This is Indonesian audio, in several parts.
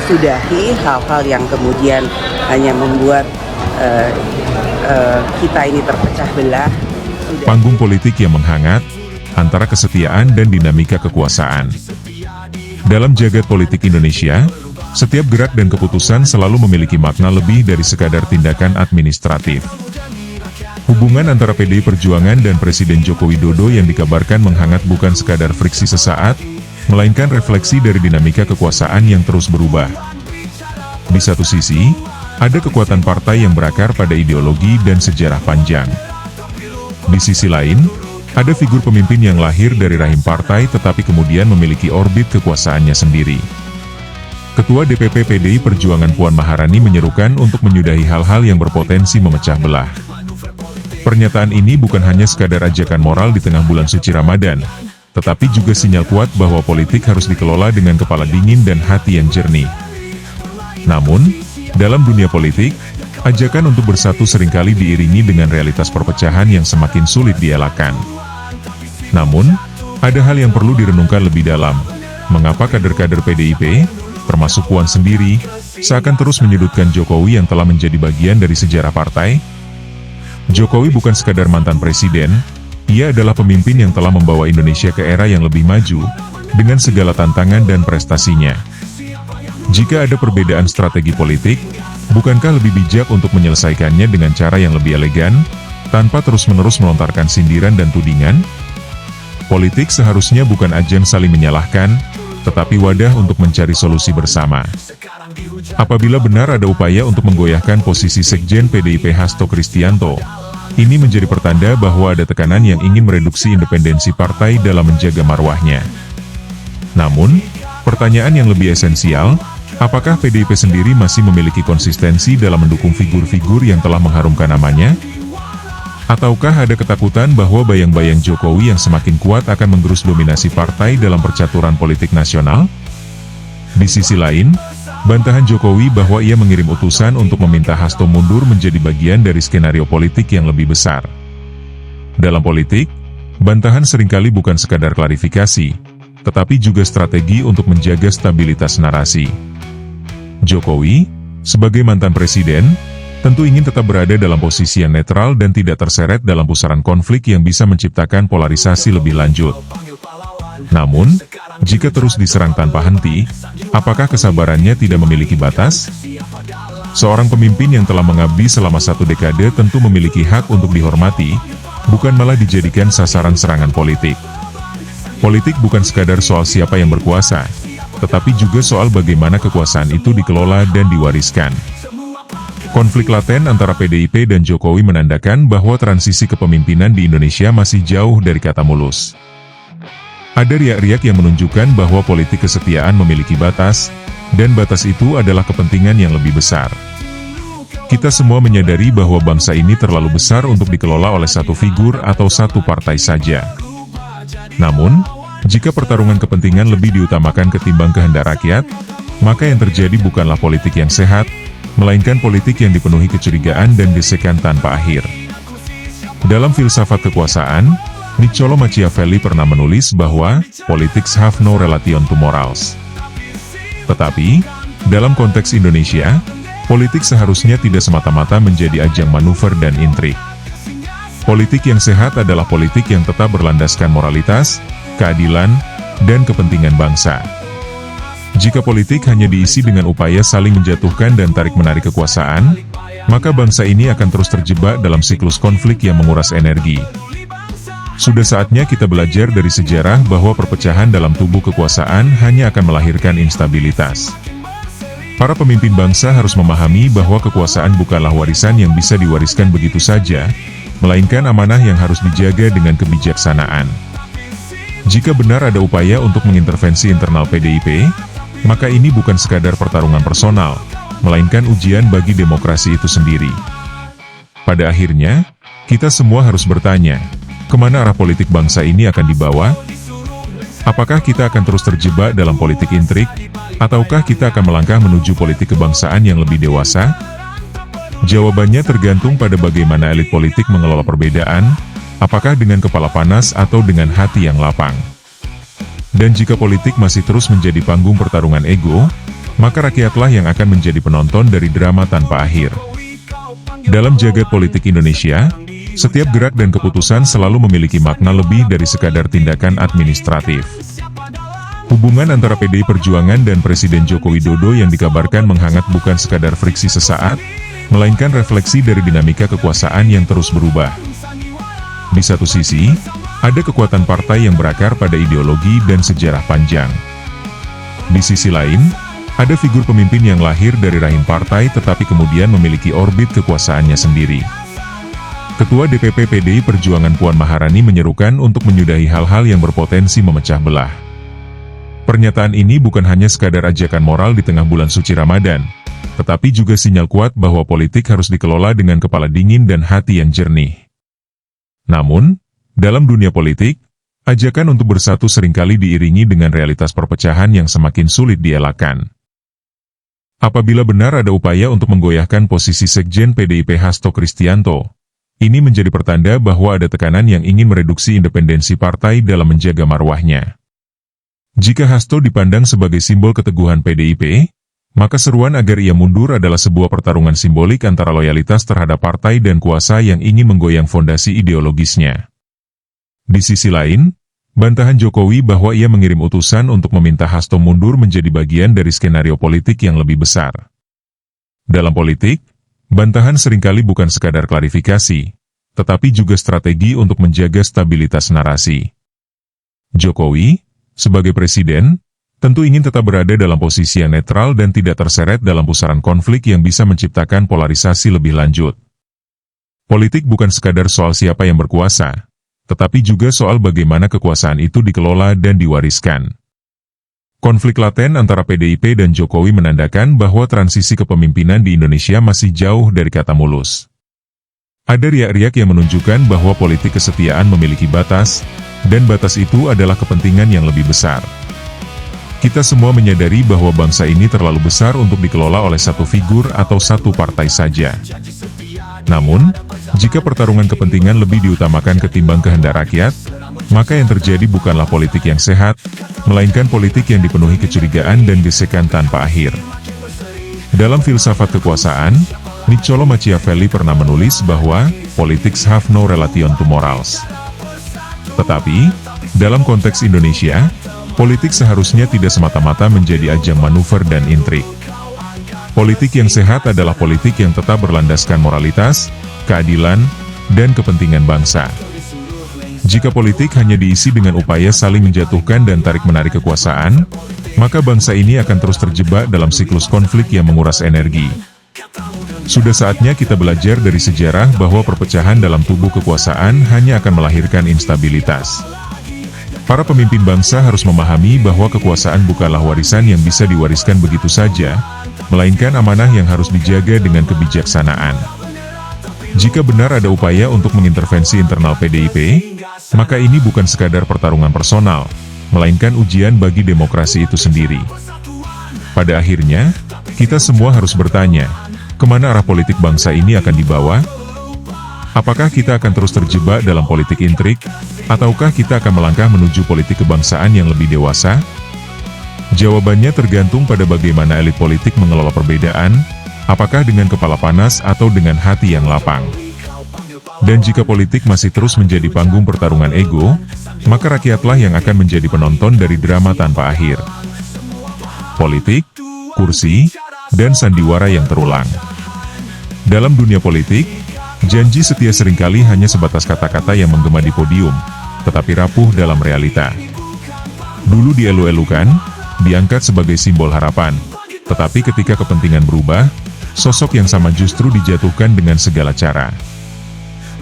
sudahi hal-hal yang kemudian hanya membuat kita ini terpecah belah. Panggung politik yang menghangat antara kesetiaan dan dinamika kekuasaan. Dalam jagat politik Indonesia, setiap gerak dan keputusan selalu memiliki makna lebih dari sekadar tindakan administratif. Hubungan antara PDI Perjuangan dan Presiden Joko Widodo yang dikabarkan menghangat bukan sekadar friksi sesaat, melainkan refleksi dari dinamika kekuasaan yang terus berubah. Di satu sisi, ada kekuatan partai yang berakar pada ideologi dan sejarah panjang. Di sisi lain, ada figur pemimpin yang lahir dari rahim partai tetapi kemudian memiliki orbit kekuasaannya sendiri. Ketua DPP PDI Perjuangan Puan Maharani menyerukan untuk menyudahi hal-hal yang berpotensi memecah belah. Pernyataan ini bukan hanya sekadar ajakan moral di tengah bulan suci Ramadan, tetapi juga sinyal kuat bahwa politik harus dikelola dengan kepala dingin dan hati yang jernih. Namun, dalam dunia politik, ajakan untuk bersatu seringkali diiringi dengan realitas perpecahan yang semakin sulit dielakkan. Namun, ada hal yang perlu direnungkan lebih dalam. Mengapa kader-kader PDIP, termasuk Puan sendiri, seakan terus menyudutkan Jokowi yang telah menjadi bagian dari sejarah partai? Jokowi bukan sekadar mantan presiden, ia adalah pemimpin yang telah membawa Indonesia ke era yang lebih maju, dengan segala tantangan dan prestasinya. Jika ada perbedaan strategi politik, bukankah lebih bijak untuk menyelesaikannya dengan cara yang lebih elegan, tanpa terus-menerus melontarkan sindiran dan tudingan? Politik seharusnya bukan ajang saling menyalahkan, tetapi wadah untuk mencari solusi bersama. Apabila benar ada upaya untuk menggoyahkan posisi Sekjen PDIP Hasto Kristianto, ini menjadi pertanda bahwa ada tekanan yang ingin mereduksi independensi partai dalam menjaga marwahnya. Namun, pertanyaan yang lebih esensial, apakah PDIP sendiri masih memiliki konsistensi dalam mendukung figur-figur yang telah mengharumkan namanya? Ataukah ada ketakutan bahwa bayang-bayang Jokowi yang semakin kuat akan menggerus dominasi partai dalam percaturan politik nasional? Di sisi lain, bantahan Jokowi bahwa ia mengirim utusan untuk meminta Hasto mundur menjadi bagian dari skenario politik yang lebih besar. Dalam politik, bantahan seringkali bukan sekadar klarifikasi, tetapi juga strategi untuk menjaga stabilitas narasi. Jokowi, sebagai mantan presiden, tentu ingin tetap berada dalam posisi yang netral dan tidak terseret dalam pusaran konflik yang bisa menciptakan polarisasi lebih lanjut. Namun, jika terus diserang tanpa henti, apakah kesabarannya tidak memiliki batas? Seorang pemimpin yang telah mengabdi selama 1 dekade tentu memiliki hak untuk dihormati, bukan malah dijadikan sasaran serangan politik. Politik bukan sekadar soal siapa yang berkuasa, tetapi juga soal bagaimana kekuasaan itu dikelola dan diwariskan. Konflik laten antara PDIP dan Jokowi menandakan bahwa transisi kepemimpinan di Indonesia masih jauh dari kata mulus. Ada riak-riak yang menunjukkan bahwa politik kesetiaan memiliki batas, dan batas itu adalah kepentingan yang lebih besar. Kita semua menyadari bahwa bangsa ini terlalu besar untuk dikelola oleh satu figur atau satu partai saja. Namun, jika pertarungan kepentingan lebih diutamakan ketimbang kehendak rakyat, maka yang terjadi bukanlah politik yang sehat, melainkan politik yang dipenuhi kecurigaan dan gesekan tanpa akhir. Dalam filsafat kekuasaan, Niccolo Machiavelli pernah menulis bahwa politics have no relation to morals. Tetapi, dalam konteks Indonesia, politik seharusnya tidak semata-mata menjadi ajang manuver dan intrik. Politik yang sehat adalah politik yang tetap berlandaskan moralitas, keadilan, dan kepentingan bangsa. Jika politik hanya diisi dengan upaya saling menjatuhkan dan tarik-menarik kekuasaan, maka bangsa ini akan terus terjebak dalam siklus konflik yang menguras energi. Sudah saatnya kita belajar dari sejarah bahwa perpecahan dalam tubuh kekuasaan hanya akan melahirkan instabilitas. Para pemimpin bangsa harus memahami bahwa kekuasaan bukanlah warisan yang bisa diwariskan begitu saja, melainkan amanah yang harus dijaga dengan kebijaksanaan. Jika benar ada upaya untuk mengintervensi internal PDIP, maka ini bukan sekadar pertarungan personal, melainkan ujian bagi demokrasi itu sendiri. Pada akhirnya, kita semua harus bertanya, kemana arah politik bangsa ini akan dibawa? Apakah kita akan terus terjebak dalam politik intrik, ataukah kita akan melangkah menuju politik kebangsaan yang lebih dewasa? Jawabannya tergantung pada bagaimana elit politik mengelola perbedaan, apakah dengan kepala panas atau dengan hati yang lapang. Dan jika politik masih terus menjadi panggung pertarungan ego, maka rakyatlah yang akan menjadi penonton dari drama tanpa akhir. Dalam jagat politik Indonesia, setiap gerak dan keputusan selalu memiliki makna lebih dari sekadar tindakan administratif. Hubungan antara PDI Perjuangan dan Presiden Joko Widodo yang dikabarkan menghangat bukan sekadar friksi sesaat, melainkan refleksi dari dinamika kekuasaan yang terus berubah. Di satu sisi, ada kekuatan partai yang berakar pada ideologi dan sejarah panjang. Di sisi lain, ada figur pemimpin yang lahir dari rahim partai tetapi kemudian memiliki orbit kekuasaannya sendiri. Ketua DPP PDI Perjuangan Puan Maharani menyerukan untuk menyudahi hal-hal yang berpotensi memecah belah. Pernyataan ini bukan hanya sekadar ajakan moral di tengah bulan suci Ramadan, tetapi juga sinyal kuat bahwa politik harus dikelola dengan kepala dingin dan hati yang jernih. Namun, dalam dunia politik, ajakan untuk bersatu seringkali diiringi dengan realitas perpecahan yang semakin sulit dielakkan. Apabila benar ada upaya untuk menggoyahkan posisi Sekjen PDIP Hasto Kristianto, ini menjadi pertanda bahwa ada tekanan yang ingin mereduksi independensi partai dalam menjaga marwahnya. Jika Hasto dipandang sebagai simbol keteguhan PDIP, maka seruan agar ia mundur adalah sebuah pertarungan simbolik antara loyalitas terhadap partai dan kuasa yang ingin menggoyang fondasi ideologisnya. Di sisi lain, bantahan Jokowi bahwa ia mengirim utusan untuk meminta Hasto mundur menjadi bagian dari skenario politik yang lebih besar. Dalam politik, bantahan seringkali bukan sekadar klarifikasi, tetapi juga strategi untuk menjaga stabilitas narasi. Jokowi, sebagai presiden, tentu ingin tetap berada dalam posisi yang netral dan tidak terseret dalam pusaran konflik yang bisa menciptakan polarisasi lebih lanjut. Politik bukan sekadar soal siapa yang berkuasa, tetapi juga soal bagaimana kekuasaan itu dikelola dan diwariskan. Konflik laten antara PDIP dan Jokowi menandakan bahwa transisi kepemimpinan di Indonesia masih jauh dari kata mulus. Ada riak-riak yang menunjukkan bahwa politik kesetiaan memiliki batas, dan batas itu adalah kepentingan yang lebih besar. Kita semua menyadari bahwa bangsa ini terlalu besar untuk dikelola oleh satu figur atau satu partai saja. Namun, jika pertarungan kepentingan lebih diutamakan ketimbang kehendak rakyat, maka yang terjadi bukanlah politik yang sehat, melainkan politik yang dipenuhi kecurigaan dan gesekan tanpa akhir. Dalam filsafat kekuasaan, Niccolò Machiavelli pernah menulis bahwa politics have no relation to morals. Tetapi, dalam konteks Indonesia, politik seharusnya tidak semata-mata menjadi ajang manuver dan intrik. Politik yang sehat adalah politik yang tetap berlandaskan moralitas, keadilan, dan kepentingan bangsa. Jika politik hanya diisi dengan upaya saling menjatuhkan dan tarik-menarik kekuasaan, maka bangsa ini akan terus terjebak dalam siklus konflik yang menguras energi. Sudah saatnya kita belajar dari sejarah bahwa perpecahan dalam tubuh kekuasaan hanya akan melahirkan instabilitas. Para pemimpin bangsa harus memahami bahwa kekuasaan bukanlah warisan yang bisa diwariskan begitu saja, melainkan amanah yang harus dijaga dengan kebijaksanaan. Jika benar ada upaya untuk mengintervensi internal PDIP, maka ini bukan sekadar pertarungan personal, melainkan ujian bagi demokrasi itu sendiri. Pada akhirnya, kita semua harus bertanya, kemana arah politik bangsa ini akan dibawa? Apakah kita akan terus terjebak dalam politik intrik, ataukah kita akan melangkah menuju politik kebangsaan yang lebih dewasa? Jawabannya tergantung pada bagaimana elit politik mengelola perbedaan, apakah dengan kepala panas atau dengan hati yang lapang. Dan jika politik masih terus menjadi panggung pertarungan ego, maka rakyatlah yang akan menjadi penonton dari drama tanpa akhir. Politik, kursi, dan sandiwara yang terulang. Dalam dunia politik, janji setia seringkali hanya sebatas kata-kata yang menggema di podium, tetapi rapuh dalam realita. Dulu dielu-elukan, diangkat sebagai simbol harapan, tetapi ketika kepentingan berubah, sosok yang sama justru dijatuhkan dengan segala cara.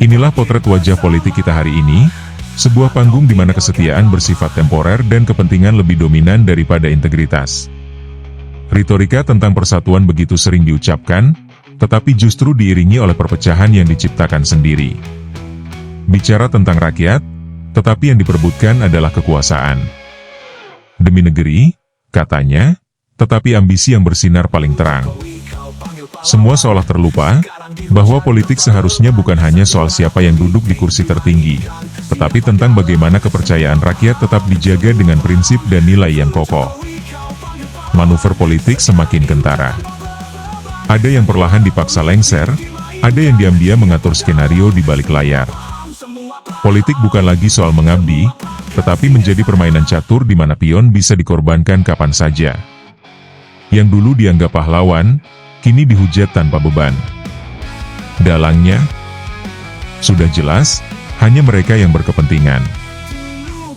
Inilah potret wajah politik kita hari ini, sebuah panggung di mana kesetiaan bersifat temporer dan kepentingan lebih dominan daripada integritas. Retorika tentang persatuan begitu sering diucapkan, tetapi justru diiringi oleh perpecahan yang diciptakan sendiri. Bicara tentang rakyat, tetapi yang diperebutkan adalah kekuasaan. Demi negeri, katanya, tetapi ambisi yang bersinar paling terang. Semua seolah terlupa, bahwa politik seharusnya bukan hanya soal siapa yang duduk di kursi tertinggi, tetapi tentang bagaimana kepercayaan rakyat tetap dijaga dengan prinsip dan nilai yang kokoh. manuver politik semakin kentara. Ada yang perlahan dipaksa lengser, ada yang diam-diam mengatur skenario di balik layar. Politik bukan lagi soal mengabdi, tetapi menjadi permainan catur di mana pion bisa dikorbankan kapan saja. Yang dulu dianggap pahlawan, kini dihujat tanpa beban. Dalangnya, sudah jelas, hanya mereka yang berkepentingan.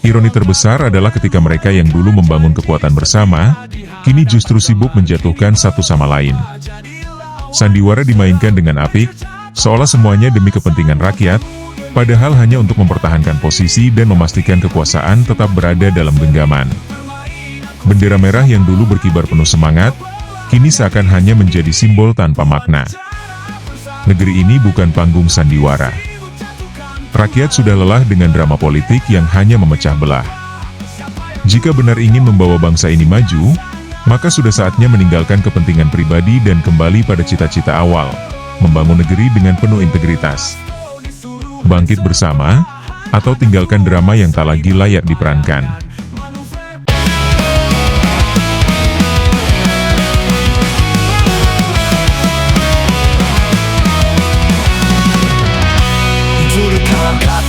Ironi terbesar adalah ketika mereka yang dulu membangun kekuatan bersama, kini justru sibuk menjatuhkan satu sama lain. Sandiwara dimainkan dengan apik, seolah semuanya demi kepentingan rakyat, padahal hanya untuk mempertahankan posisi dan memastikan kekuasaan tetap berada dalam genggaman. Bendera merah yang dulu berkibar penuh semangat, kini seakan hanya menjadi simbol tanpa makna. Negeri ini bukan panggung sandiwara. Rakyat sudah lelah dengan drama politik yang hanya memecah belah. Jika benar ingin membawa bangsa ini maju, maka sudah saatnya meninggalkan kepentingan pribadi dan kembali pada cita-cita awal, membangun negeri dengan penuh integritas. Bangkit bersama, atau tinggalkan drama yang tak lagi layak diperankan.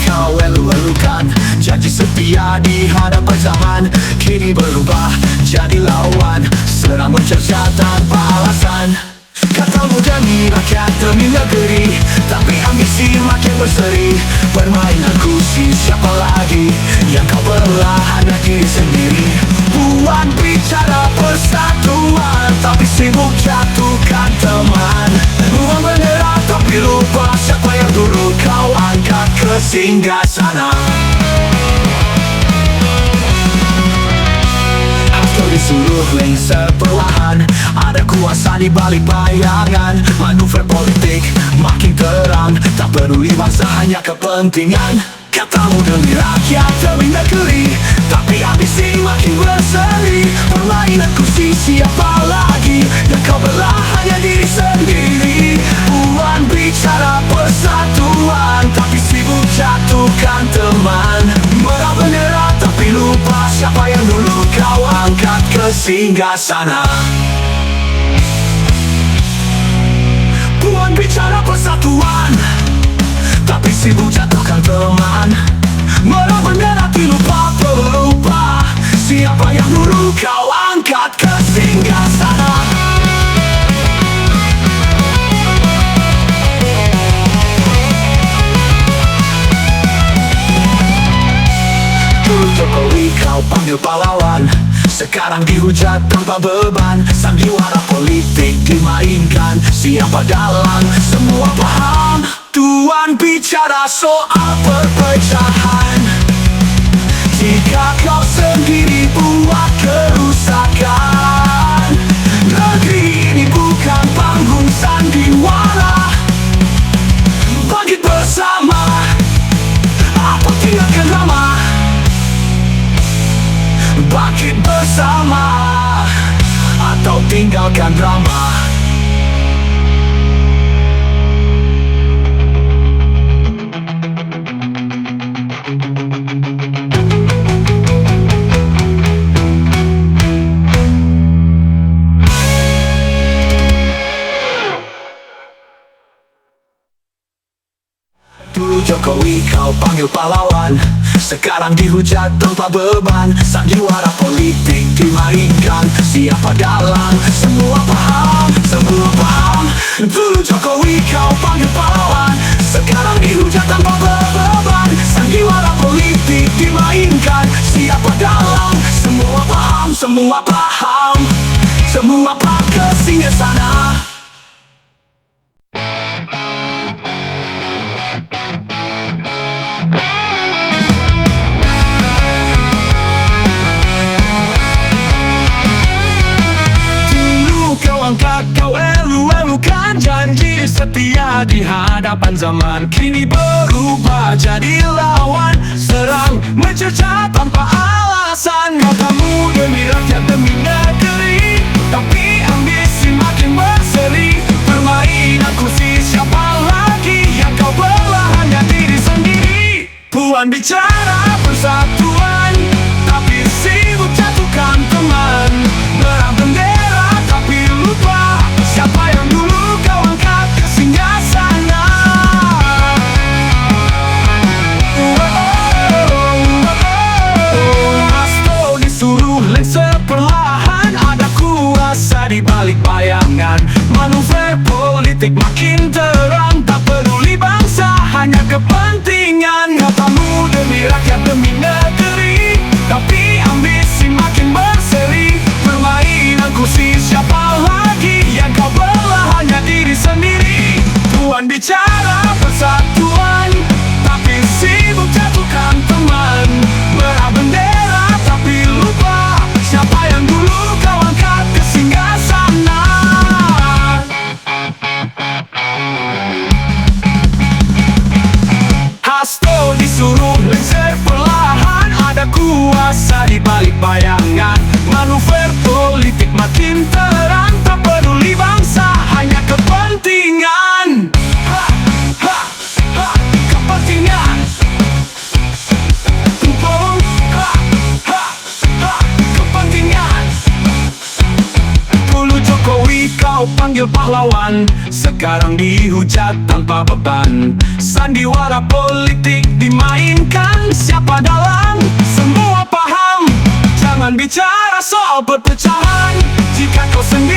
Kau elu-elukan janji setia di hadapan zaman, kini berubah jadi lawan, serang mencerca tanpa alasan. Katamu demi rakyat demi negeri, tapi ambisi makin berseri. Permainan kursi siapa lagi yang kau belah hanya diri sendiri. Puan bicara persatuan, tapi sibuk jatuhkan teman. Buang bendera tapi lupa siapa yang dulu kau angkat ke singgasana. Atau disuruh lengser perlahan, ada kuasa di balik bayangan. Manuver politik makin terang, tak peduli bangsa hanya kepentingan. Katamu demi rakyat demi negeri, tapi ambisi makin berseri. Permainan kursi siapa lagi yang kau belah hanya diri sendiri. Puan bicara persatuan, tapi sibuk jatuhkan teman. Merah bendera tapi lupa siapa yang dulu kau angkat ke singgasana. Puan bicara persatuan, tapi sibuk jatuhkan teman. Merah bendera tapi lupa siapa yang dulu kau angkat ke singgasana. Dulu Jokowi kau panggil pahlawan, sekarang dihujat tanpa beban. Sandiwara politik dimainkan, siapa dalang semua paham. Tuan bicara soal perpecahan, jika kau sendiri buat kerusakan. Negeri ini bukan panggung sandiwara. Bangkit bersama, apa tinggalkan drama. Bangkit bersama, atau tinggalkan drama. Dulu Jokowi kau panggil pahlawan, sekarang dihujat tanpa beban. Sandiwara politik dimainkan, siapa dalang semua paham. Dulu Jokowi kau panggil pahlawan, sekarang dihujat tanpa beban. Sandiwara politik dimainkan, siapa dalang semua paham. Semua paham ke singgasana. Kau elu-elukan janji setia di hadapan zaman, kini berubah jadi lawan, serang mencerca tanpa alasan. Katamu demi rakyat demi negeri, tapi ambisi makin berseri. Permainan kursi siapa lagi yang kau belah hanya diri sendiri. Puan bicara persatuan, tapi sibuk jatuhkan teman. Merah bendera di balik bayangan. Manuver politik makin terang, tak peduli bangsa, hanya kepentingan. Katamu demi rakyat, demi negeri, tapi ambisi makin berseri. Permainan kursi siapa lagi yang kau belah, hanya diri sendiri. Tuan bicara persatuan, tapi sibuk jatuhkan teman. Merah bendera tapi lupa siapa yang dulu kau angkat ke singgasana. Hasto disuruh lengser perlahan, ada kuasa di balik bayangan. Manuver politik makin terang, tak peduli bangsa, hanya kepentingan. Kepentingan. Tumpung. Kepentingan. Dulu Jokowi kau panggil pahlawan, sekarang dihujat tanpa beban. Sandiwara politik dimainkan, siapa dalam semua paham. Jangan bicara soal perpecahan jika kau sendiri